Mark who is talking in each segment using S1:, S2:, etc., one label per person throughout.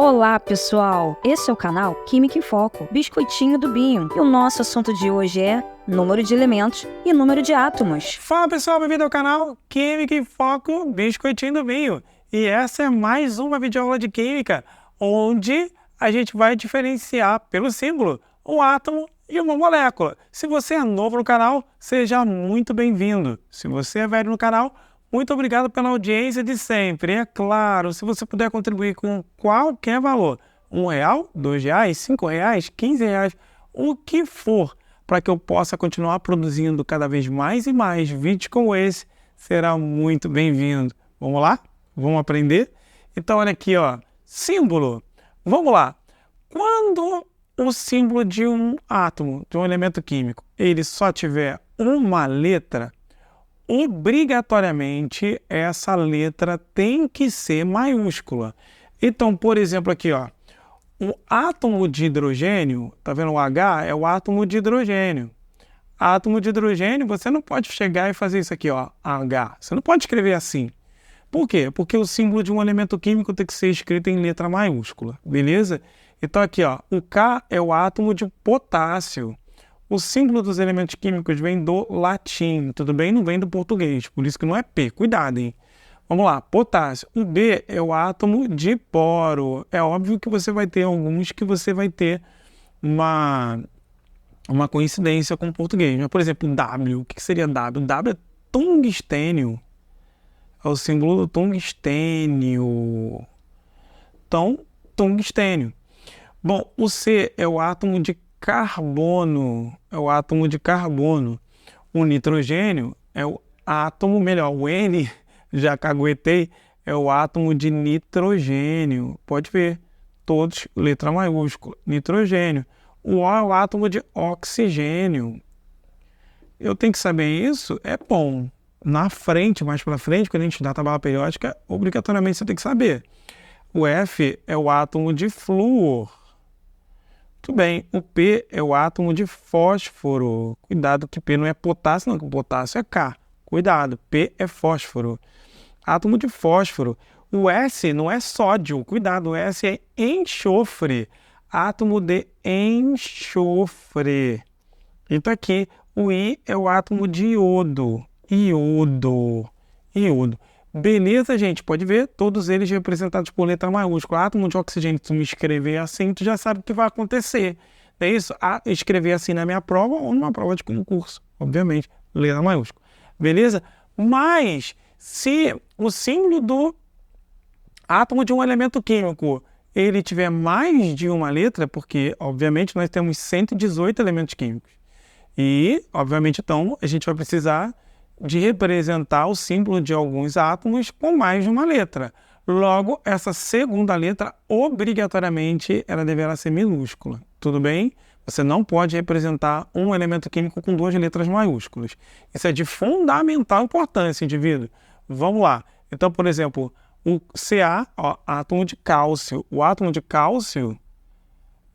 S1: Olá, pessoal! Esse é o canal Química em Foco, Biscoitinho do Binho. E o nosso assunto de hoje é número de elementos e número de átomos.
S2: Fala, pessoal, bem-vindo ao canal Química em Foco, Biscoitinho do Binho. E essa é mais uma videoaula de Química, onde a gente vai diferenciar pelo símbolo um átomo e uma molécula. Se você é novo no canal, seja muito bem-vindo. Se você é velho no canal, muito obrigado pela audiência de sempre. É claro, se você puder contribuir com qualquer valor, R$1, R$2, R$5, R$15, o que for, para que eu possa continuar produzindo cada vez mais e mais vídeos como esse, será muito bem-vindo. Vamos lá? Vamos aprender? Então, olha aqui, ó, símbolo. Vamos lá. Quando o símbolo de um átomo, de um elemento químico, ele só tiver uma letra, obrigatoriamente essa letra tem que ser maiúscula. Então, por exemplo, aqui, ó, o átomo de hidrogênio, tá vendo o H? É o átomo de hidrogênio. Átomo de hidrogênio, você não pode chegar e fazer isso aqui, ó, H. Você não pode escrever assim. Por quê? Porque o símbolo de um elemento químico tem que ser escrito em letra maiúscula, beleza? Então aqui, ó, o K é o átomo de potássio. O símbolo dos elementos químicos vem do latim, tudo bem? Não vem do português, por isso que não é P. Cuidado, hein? Vamos lá, potássio. O B é o átomo de boro. É óbvio que você vai ter alguns que você vai ter uma coincidência com o português. Mas, por exemplo, W. O que seria W? W é tungstênio. É o símbolo do tungstênio. Então, tungstênio. Bom, o C é o átomo de carbono. É o átomo de carbono. O nitrogênio é o átomo, melhor, o N, já caguetei, é o átomo de nitrogênio. Pode ver, todos letra maiúscula, nitrogênio. O O é o átomo de oxigênio. Eu tenho que saber isso? É bom. Na frente, mais para frente, quando a gente estudar a tabela periódica, obrigatoriamente você tem que saber. O F é o átomo de flúor. Muito bem, o P é o átomo de fósforo. Cuidado que P não é potássio, não, que potássio é K. Cuidado, P é fósforo. Átomo de fósforo. O S não é sódio, cuidado, o S é enxofre. Átomo de enxofre. Então aqui, o I é o átomo de iodo. Iodo. Beleza, gente? Pode ver, todos eles representados por letra maiúscula. Átomo de oxigênio, se tu me escrever assim, tu já sabe o que vai acontecer. É isso? Escrever assim na minha prova ou numa prova de concurso. Obviamente, letra maiúscula. Beleza? Mas, se o símbolo do átomo de um elemento químico ele tiver mais de uma letra, porque, obviamente, nós temos 118 elementos químicos. E, obviamente, então, a gente vai precisar de representar o símbolo de alguns átomos com mais de uma letra. Logo, essa segunda letra, obrigatoriamente, ela deverá ser minúscula. Tudo bem? Você não pode representar um elemento químico com duas letras maiúsculas. Isso é de fundamental importância, indivíduo. Vamos lá. Então, por exemplo, o Ca, ó, átomo de cálcio. O átomo de cálcio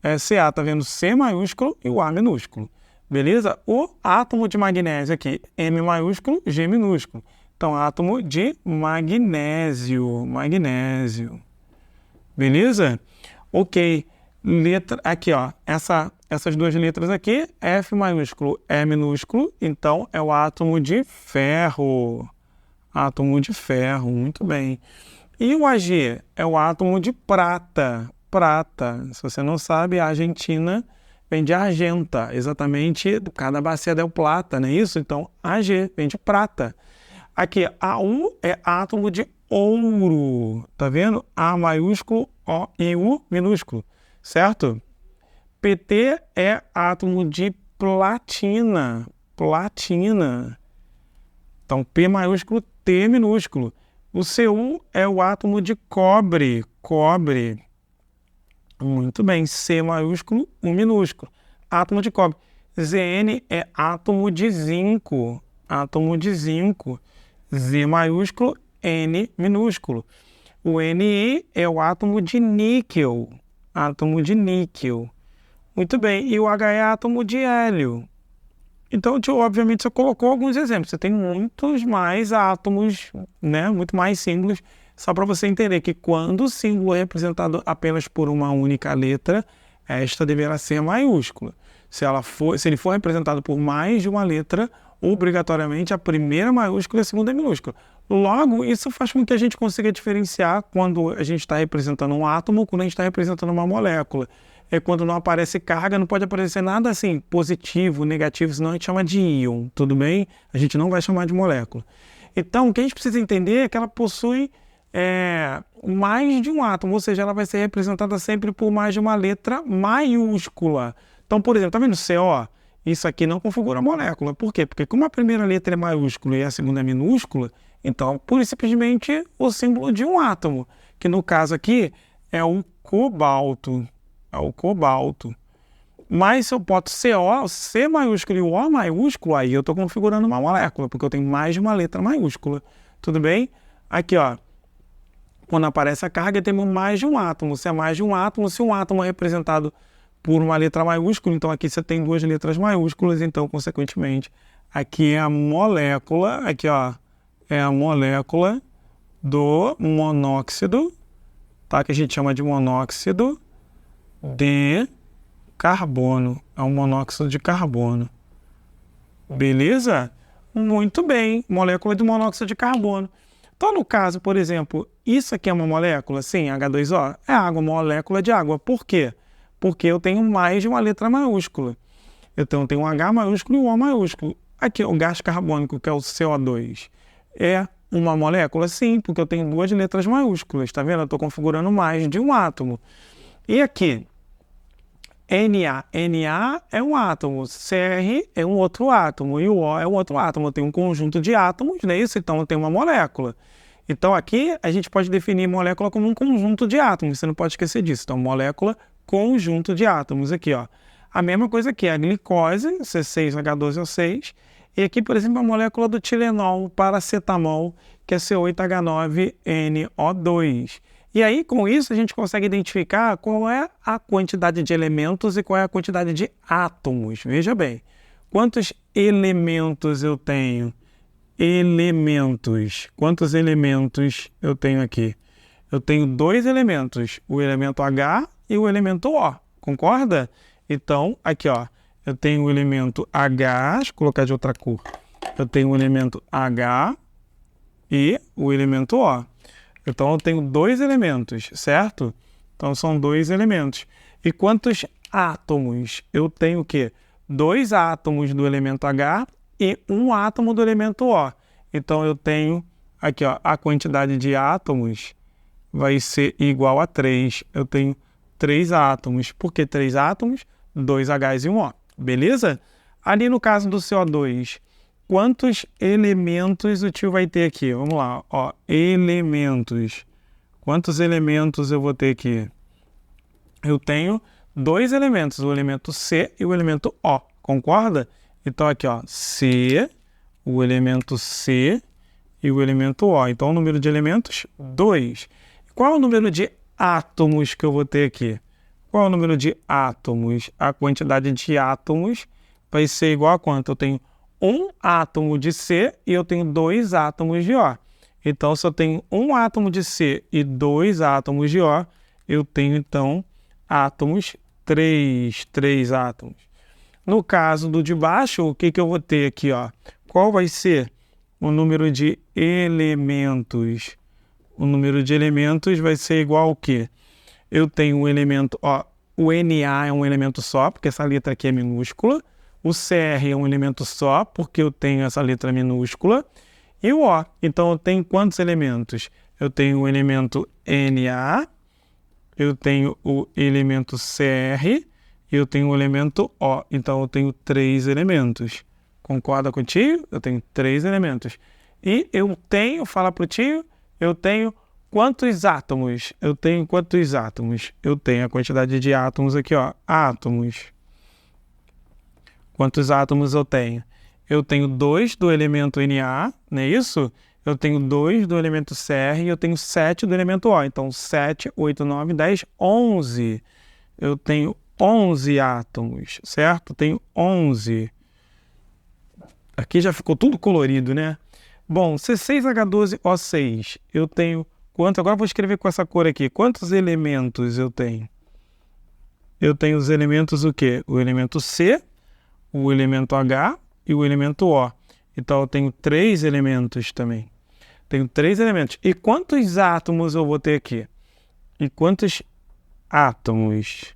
S2: é Ca, tá vendo? C maiúsculo e o A minúsculo. Beleza? O átomo de magnésio aqui, M maiúsculo, G minúsculo. Então, átomo de magnésio. Beleza? Ok. Letra, aqui, ó. Essas duas letras aqui, F maiúsculo, E minúsculo. Então, é o átomo de ferro. Átomo de ferro, muito bem. E o Ag é o átomo de prata. Prata. Se você não sabe, a Argentina vem de argenta, exatamente por causa da bacia del Plata, não é isso? Então, Ag vem de prata. Aqui, AU é átomo de ouro, tá vendo? A maiúsculo, O e U minúsculo, certo? PT é átomo de platina, Então, P maiúsculo, T minúsculo. O Cu é o átomo de cobre. Muito bem, C maiúsculo, U minúsculo. Átomo de cobre. Zn é átomo de zinco. Z maiúsculo, N minúsculo. O Ni é o átomo de níquel. Muito bem, e o H é átomo de hélio. Então, obviamente, você colocou alguns exemplos. Você tem muitos mais átomos, né? Muito mais símbolos Só para você entender que quando o símbolo é representado apenas por uma única letra, esta deverá ser maiúscula. Se ele for representado por mais de uma letra, obrigatoriamente a primeira maiúscula e a segunda é minúscula. Logo, isso faz com que a gente consiga diferenciar quando a gente está representando um átomo, quando a gente está representando uma molécula. É quando não aparece carga, não pode aparecer nada assim, positivo, negativo, senão a gente chama de íon, tudo bem? A gente não vai chamar de molécula. Então, o que a gente precisa entender é que ela possui mais de um átomo, ou seja, ela vai ser representada sempre por mais de uma letra maiúscula. Então, por exemplo, tá vendo CO? Isso aqui não configura a molécula. Por quê? Porque como a primeira letra é maiúscula e a segunda é minúscula, então, pura e simplesmente, o símbolo de um átomo, que no caso aqui é o cobalto. É o cobalto. Mas se eu boto CO, C maiúsculo e o O maiúsculo, aí eu estou configurando uma molécula, porque eu tenho mais de uma letra maiúscula. Tudo bem? Aqui, ó. Quando aparece a carga, temos mais de um átomo. Se é mais de um átomo, se um átomo é representado por uma letra maiúscula, então aqui você tem duas letras maiúsculas, então, consequentemente, aqui é a molécula, aqui, ó, é a molécula do monóxido, tá? Que a gente chama de monóxido de carbono. É um monóxido de carbono. Beleza? Muito bem. Molécula de monóxido de carbono. Então, no caso, por exemplo, isso aqui é uma molécula? Sim, H2O. É água, molécula de água. Por quê? Porque eu tenho mais de uma letra maiúscula. Então, eu tenho um H maiúsculo e um O maiúsculo. Aqui, o gás carbônico, que é o CO2, é uma molécula? Sim, porque eu tenho duas letras maiúsculas. Tá vendo? Eu estou configurando mais de um átomo. E aqui, Na. Na é um átomo, Cr é um outro átomo e o O é um outro átomo. Eu tenho um conjunto de átomos, não é isso? Então eu tenho uma molécula. Então aqui a gente pode definir molécula como um conjunto de átomos, você não pode esquecer disso. Então molécula, conjunto de átomos. Aqui, ó. A mesma coisa aqui, a glicose, C6H12O6. E aqui, por exemplo, a molécula do Tilenol, paracetamol, que é C8H9NO2. E aí, com isso, a gente consegue identificar qual é a quantidade de elementos e qual é a quantidade de átomos. Veja bem, quantos elementos eu tenho? Elementos. Quantos elementos eu tenho aqui? Eu tenho dois elementos, o elemento H e o elemento O. Concorda? Então, aqui, ó, eu tenho o elemento H, deixa eu colocar de outra cor. Eu tenho o elemento H e o elemento O. Então, eu tenho dois elementos, certo? Então, são dois elementos. E quantos átomos? Eu tenho o quê? Dois átomos do elemento H e um átomo do elemento O. Então, eu tenho aqui, ó, a quantidade de átomos vai ser igual a 3. Eu tenho 3 átomos. Por que 3 átomos? 2 Hs e um O. Beleza? Ali no caso do CO2, quantos elementos o tio vai ter aqui? Vamos lá, ó, elementos. Quantos elementos eu vou ter aqui? Eu tenho dois elementos, o elemento C e o elemento O, concorda? Então aqui, ó, C, o elemento C e o elemento O. Então o número de elementos, 2. Qual é o número de átomos que eu vou ter aqui? Qual é o número de átomos? A quantidade de átomos vai ser igual a quanto? Eu tenho um átomo de C e eu tenho 2 átomos de O. Então, se eu tenho um átomo de C e 2 átomos de O, eu tenho, então, átomos, 3 átomos. No caso do de baixo, o que eu vou ter aqui, ó? Qual vai ser o número de elementos? O número de elementos vai ser igual ao quê? Eu tenho um elemento, ó, o Na é um elemento só, porque essa letra aqui é minúscula. O Cr é um elemento só, porque eu tenho essa letra minúscula. E o O. Então, eu tenho quantos elementos? Eu tenho o elemento Na, eu tenho o elemento Cr e eu tenho o elemento O. Então, eu tenho 3 elementos. Concorda com o tio? Eu tenho 3 elementos. E eu tenho, fala para o tio, eu tenho quantos átomos? Eu tenho quantos átomos? Eu tenho a quantidade de átomos aqui, ó. Átomos. Quantos átomos eu tenho? Eu tenho 2 do elemento Na, não é isso? Eu tenho 2 do elemento Cr e eu tenho 7 do elemento O. Então, 7, 8, 9, 10, 11. Eu tenho 11 átomos, certo? Tenho 11. Aqui já ficou tudo colorido, né? Bom, C6H12O6, eu tenho Agora eu vou escrever com essa cor aqui. Quantos elementos eu tenho? Eu tenho os elementos o quê? O elemento C, o elemento H e o elemento O. Então, eu tenho 3 elementos também. Tenho 3 elementos. E quantos átomos eu vou ter aqui? E quantos átomos?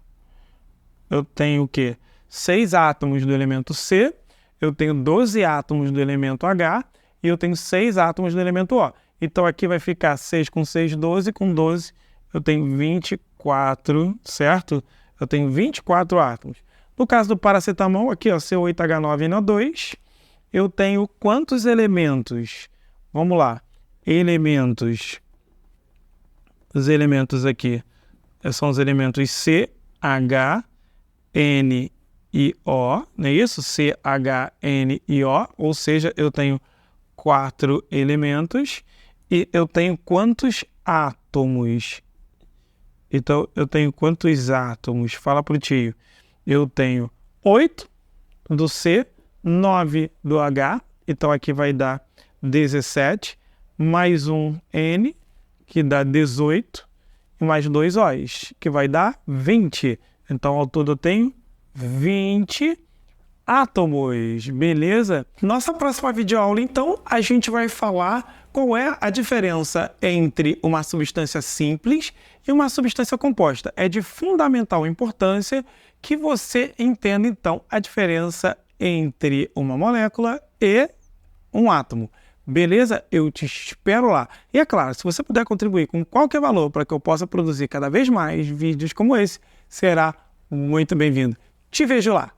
S2: Eu tenho o quê? 6 átomos do elemento C, eu tenho 12 átomos do elemento H e eu tenho 6 átomos do elemento O. Então, aqui vai ficar 6 com 6, 12, com 12 eu tenho 24, certo? Eu tenho 24 átomos. No caso do paracetamol, aqui, ó, C8H9NO2, eu tenho quantos elementos? Vamos lá. Elementos. Os elementos aqui são os elementos C, H, N e O, não é isso? C, H, N e O, ou seja, eu tenho 4 elementos e eu tenho quantos átomos? Então, eu tenho quantos átomos? Fala pro tio. Eu tenho 8 do C, 9 do H, então aqui vai dar 17, mais um N, que dá 18, e mais 2 O's, que vai dar 20. Então, ao todo eu tenho 20 átomos, beleza? Nossa próxima videoaula, então, a gente vai falar qual é a diferença entre uma substância simples e uma substância composta. É de fundamental importância que você entenda, então, a diferença entre uma molécula e um átomo. Beleza? Eu te espero lá. E é claro, se você puder contribuir com qualquer valor para que eu possa produzir cada vez mais vídeos como esse, será muito bem-vindo. Te vejo lá!